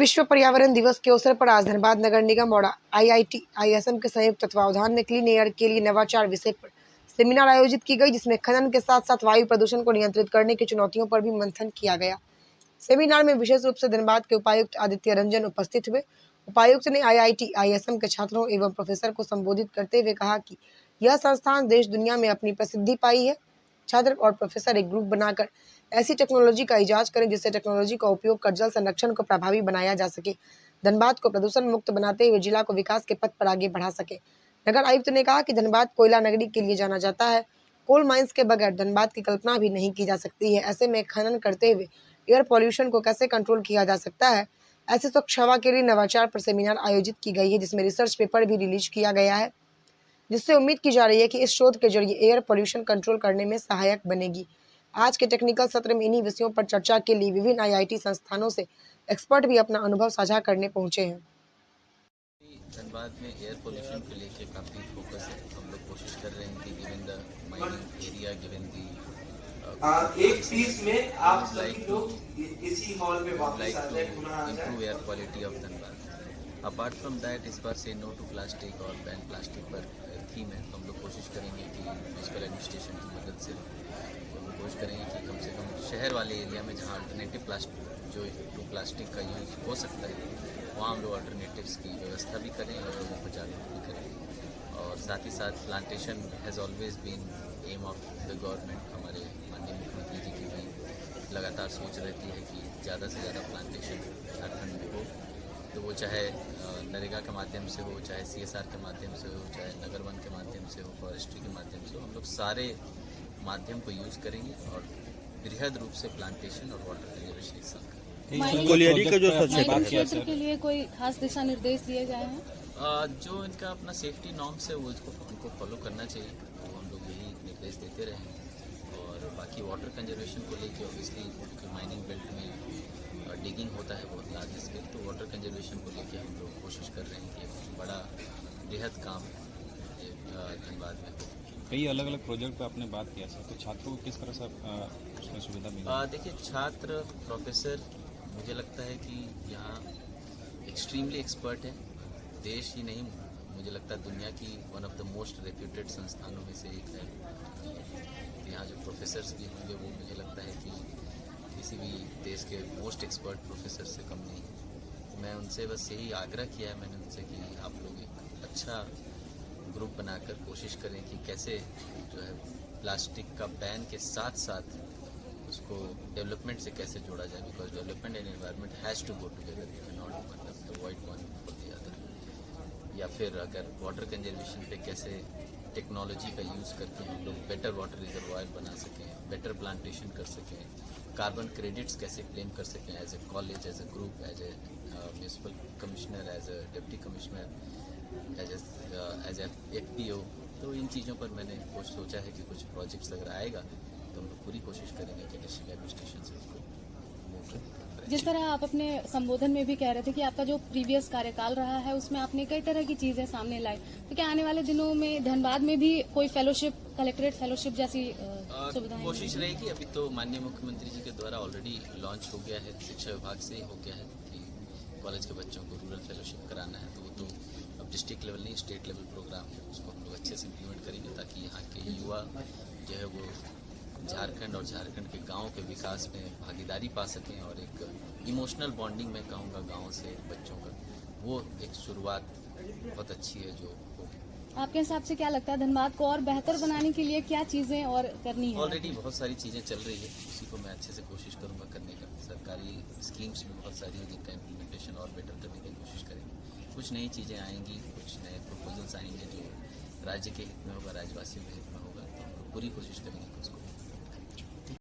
विश्व पर्यावरण दिवस के अवसर पर आज धनबाद नगर निगम और आईआईटी आईएसएम के संयुक्त तत्वावधान में क्लीन एयर के लिए नवाचार विषय पर सेमिनार आयोजित की गई, जिसमें खनन के साथ साथ वायु प्रदूषण को नियंत्रित करने की चुनौतियों पर भी मंथन किया गया। सेमिनार में विशेष रूप से धनबाद के उपायुक्त आदित्य रंजन उपस्थित हुए। उपायुक्त ने आईआईटी आईएसएम के छात्रों एवं प्रोफेसर को संबोधित करते हुए कहा कि यह संस्थान देश दुनिया में अपनी प्रसिद्धि पाई है। छात्र और प्रोफेसर एक ग्रुप बनाकर ऐसी टेक्नोलॉजी का इजाज करें जिससे टेक्नोलॉजी का उपयोग कर जल संरक्षण को प्रभावी बनाया जा सके, धनबाद को प्रदूषण मुक्त बनाते हुए जिला को विकास के पथ पर आगे बढ़ा सके। नगर आयुक्त ने कहा कि धनबाद कोयला नगरी के लिए जाना जाता है। कोल माइंस के बगैर धनबाद की कल्पना भी नहीं की जा सकती है। ऐसे में खनन करते हुए एयर पॉल्यूशन को कैसे कंट्रोल किया जा सकता है, ऐसे स्वच्छ हवा के लिए नवाचार पर सेमिनार आयोजित की गई है, जिसमें रिसर्च पेपर भी रिलीज किया गया है, जिससे उम्मीद की जा रही है कि इस शोध के जरिए एयर पॉल्यूशन कंट्रोल करने में सहायक बनेगी। आज के टेक्निकल सत्र में इन्हीं विषयों पर चर्चा के लिए विभिन्न आईआईटी संस्थानों से एक्सपर्ट भी अपना अनुभव साझा करने पहुंचे हैं। धनबाद में एयर पोल्यूशन को लेके काफ़ी फोकस है। हम लोग कोशिश कर रहे हैं कि given the mining area, given the एक पीस में आप सभी लोग इसी हॉल में वापस आ जाए, पुनः आ जाए। improve air quality of Dhanbad. Apart from that, इस बार से नो टू प्लास्टिक और बैन प्लास्टिक पर थीम है। तो हम लोग कोशिश करेंगे कि म्यूनसिपल एडमिनिस्ट्रेशन की मदद से हम लोग कोशिश करेंगे कि कम से कम शहर वाले एरिया में जहाँ अल्टरनेटिव प्लास्टिक जो टू प्लास्टिक का यूज़ हो सकता है, वहाँ हम लोग अल्टरनेटिव्स की व्यवस्था भी करें और लोगों को जागरूक भी करें। और साथ ही साथ plantation has always been aim of the government. हमारे माननीय मुख्यमंत्री जी की भी लगातार सोच रहती है कि ज़्यादा से ज़्यादा प्लांटेशन झारखंड में हो, तो वो चाहे नरेगा के माध्यम से हो, चाहे सीएसआर के माध्यम से हो, चाहे नगर वन के माध्यम से हो, फॉरेस्ट्री के माध्यम से हो। हम लोग सारे माध्यम को यूज़ करेंगे और बृहद रूप से प्लांटेशन और वाटर कंजर्वेशन एक साथ माइनिंग क्षेत्र के लिए कोई खास दिशा निर्देश दिए गए हैं? जो इनका अपना सेफ्टी नॉर्म्स है वो उनको फॉलो करना चाहिए, तो हम लोग यही निर्देश देते रहे हैं। और बाकी वाटर कंजर्वेशन को लेके ऑब्वियसली क्योंकि माइनिंग बेल्ट में डिगिंग होता है बहुत लार्ज स्केल, तो वाटर कंजर्वेशन को लेके हम लोग कोशिश कर रहे हैं कि एक बड़ा बृहद काम धनबाद में हो। कई अलग अलग प्रोजेक्ट पे आपने बात किया सर, तो छात्रों को किस तरह से उसमें सुविधा मिली? देखिए, छात्र प्रोफेसर मुझे लगता है कि यहाँ एक्सट्रीमली एक्सपर्ट है। देश ही नहीं, मुझे लगता है दुनिया की one of the most reputed संस्थानों में से एक है। यहाँ जो प्रोफेसर्स भी होंगे वो मुझे लगता है कि किसी भी देश के मोस्ट एक्सपर्ट प्रोफेसर से कम नहीं है। मैं उनसे बस यही आग्रह किया है मैंने उनसे कि आप लोग एक अच्छा ग्रुप बनाकर कोशिश करें कि कैसे जो है प्लास्टिक का बैन के साथ साथ उसको डेवलपमेंट से कैसे जोड़ा जाए, because development and environment has to go together, you can not मतलब avoid one for the other. या फिर अगर वाटर कंजर्वेशन पे कैसे टेक्नोलॉजी का यूज़ करके हम लोग बेटर वाटर रिजर्वायर बना सकें, बेटर प्लांटेशन कर सकें, कार्बन क्रेडिट्स कैसे क्लेम कर सकें as a college, as a group, as a municipal commissioner, as a deputy commissioner, as a FPO। तो इन चीज़ों पर मैंने कुछ सोचा है कि कुछ प्रोजेक्ट्स अगर आएगा तो हम लोग पूरी कोशिश करेंगे कि डिस्ट्रिक्ट एडमिनिस्ट्रेशन से उसको मूव करें। जिस तरह आप अपने संबोधन में भी कह रहे थे कि आपका जो प्रीवियस कार्यकाल रहा है उसमें आपने कई तरह की चीजें सामने लाई, तो क्या आने वाले दिनों में धनबाद में भी कोई फेलोशिप, कलेक्ट्रेट फेलोशिप जैसी सुविधाएं? कोशिश रहेगी। अभी तो माननीय मुख्यमंत्री जी के द्वारा ऑलरेडी लॉन्च हो गया है, शिक्षा विभाग से ही हो गया है कि कॉलेज के बच्चों को रूरल फेलोशिप कराना है, तो वो तो अब डिस्ट्रिक्ट लेवल नहीं, स्टेट लेवल प्रोग्राम है, उसको हम लोग अच्छे से इम्प्लीमेंट करेंगे ताकि यहाँ के युवा जो है वो झारखंड और झारखंड के गाँव के विकास में भागीदारी पा सकें और एक इमोशनल बॉन्डिंग में कहूँगा गाँव से बच्चों का, वो एक शुरुआत बहुत अच्छी है जो होगी। आपके हिसाब से क्या लगता है धनबाद को और बेहतर बनाने के लिए क्या चीजें और करनी है? ऑलरेडी बहुत सारी चीज़ें चल रही है, उसी को मैं अच्छे से कोशिश करूँगा करने का। सरकारी स्कीम्स भी बहुत सारी हैं जिनका इम्प्लीमेंटेशन और बेटर करने की कोशिश करेंगे। कुछ नई चीज़ें आएंगी, कुछ नए प्रपोजल्स आएंगे जो राज्य के हित में होगा, राज्यवासियों के हित में होगा, तो हम लोग पूरी कोशिश करेंगे उसको